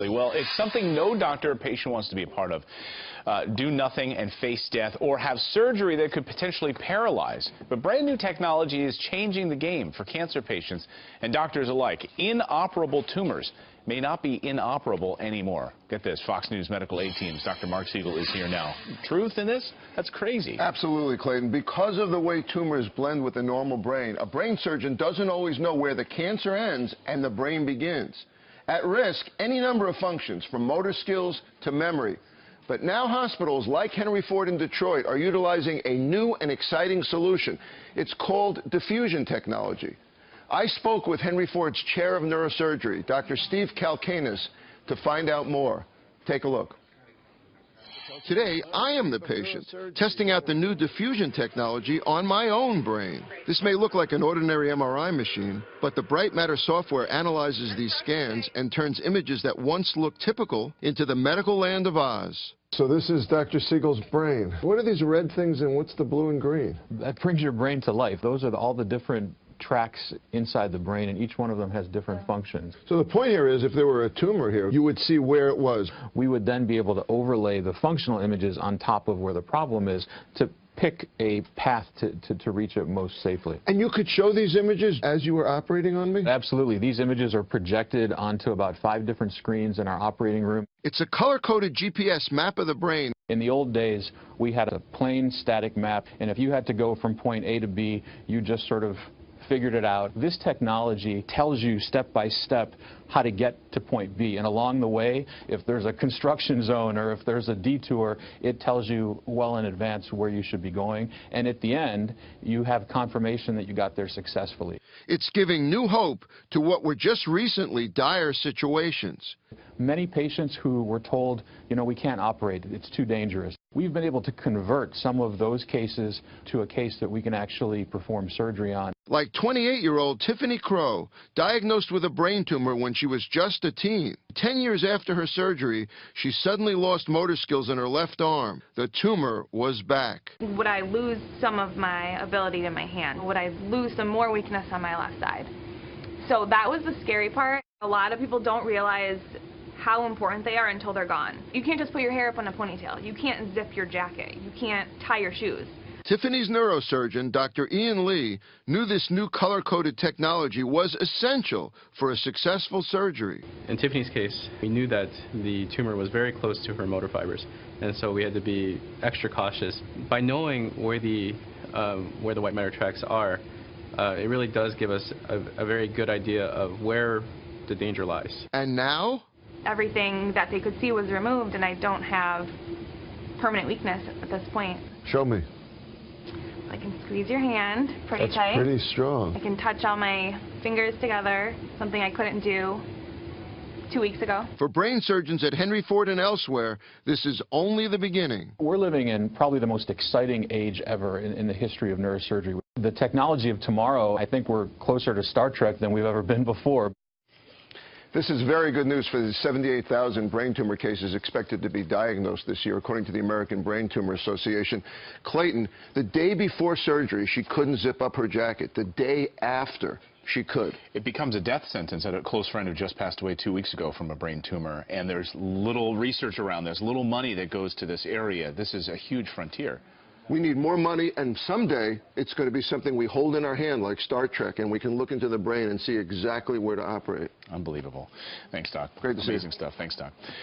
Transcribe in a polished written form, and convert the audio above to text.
Well, it's something no doctor or patient wants to be a part of. Do nothing and face death, or have surgery that could potentially paralyze. But brand new technology is changing the game for cancer patients and doctors alike. Inoperable tumors may not be inoperable anymore. Get this, Fox News Medical Aid Team's Dr. Mark Siegel is here now. Truth in this? That's crazy. Absolutely, Clayton. Because of the way tumors blend with the normal brain, a brain surgeon doesn't always know where the cancer ends and the brain begins. At risk, any number of functions, from motor skills to memory. But now hospitals like Henry Ford in Detroit are utilizing a new and exciting solution. It's called diffusion technology. I spoke with Henry Ford's chair of neurosurgery, Dr. Steve Kalkanis, to find out more. Take a look. Today, I am the patient, testing out the new diffusion technology on my own brain. This may look like an ordinary MRI machine, but the Bright Matter software analyzes these scans and turns images that once looked typical into the medical land of Oz. So this is Dr. Siegel's brain. What are these red things and what's the blue and green? That brings your brain to life. Those are all the different tracks inside the brain, and each one of them has different functions. So the point here is, if there were a tumor here, you would see where it was. We would then be able to overlay the functional images on top of where the problem is to pick a path to reach it most safely. And you could show these images as you were operating on me? Absolutely. These images are projected onto about 5 different screens in our operating room. It's a color-coded GPS map of the brain. In the old days, we had a plain static map, and if you had to go from point A to B, you just sort of figured it out. This technology tells you step by step how to get to point B, and along the way, if there's a construction zone or if there's a detour, it tells you well in advance where you should be going, and at the end you have confirmation that you got there successfully. It's giving new hope to what were just recently dire situations. Many patients who were told, you know, we can't operate, it's too dangerous. We've been able to convert some of those cases to a case that we can actually perform surgery on. Like 28-year-old Tiffany Crow, diagnosed with a brain tumor when she was just a teen. 10 years after her surgery, she suddenly lost motor skills in her left arm. The tumor was back. Would I lose some of my ability in my hand? Would I lose some more weakness on my left side? So that was the scary part. A lot of people don't realize how important they are until they're gone. You can't just put your hair up in a ponytail. You can't zip your jacket. You can't tie your shoes. Tiffany's neurosurgeon, Dr. Ian Lee, knew this new color-coded technology was essential for a successful surgery. In Tiffany's case, we knew that the tumor was very close to her motor fibers, and so we had to be extra cautious. By knowing where the white matter tracks are, it really does give us a very good idea of where the danger lies. And now? Everything that they could see was removed, and I don't have permanent weakness at this point. Show me. I can squeeze your hand pretty tight. That's pretty strong. I can touch all my fingers together, something I couldn't do 2 weeks ago. For brain surgeons at Henry Ford and elsewhere, this is only the beginning. We're living in probably the most exciting age ever in the history of neurosurgery. The technology of tomorrow, I think we're closer to Star Trek than we've ever been before. This is very good news for the 78,000 brain tumor cases expected to be diagnosed this year, according to the American Brain Tumor Association. Clayton, the day before surgery, she couldn't zip up her jacket. The day after, she could. It becomes a death sentence. I had a close friend who just passed away 2 weeks ago from a brain tumor, and there's little research around this, little money that goes to this area. This is a huge frontier. We need more money, and someday it's going to be something we hold in our hand like Star Trek, and we can look into the brain and see exactly where to operate. Unbelievable. Thanks, Doc. Great to see you. Amazing stuff. Thanks, Doc.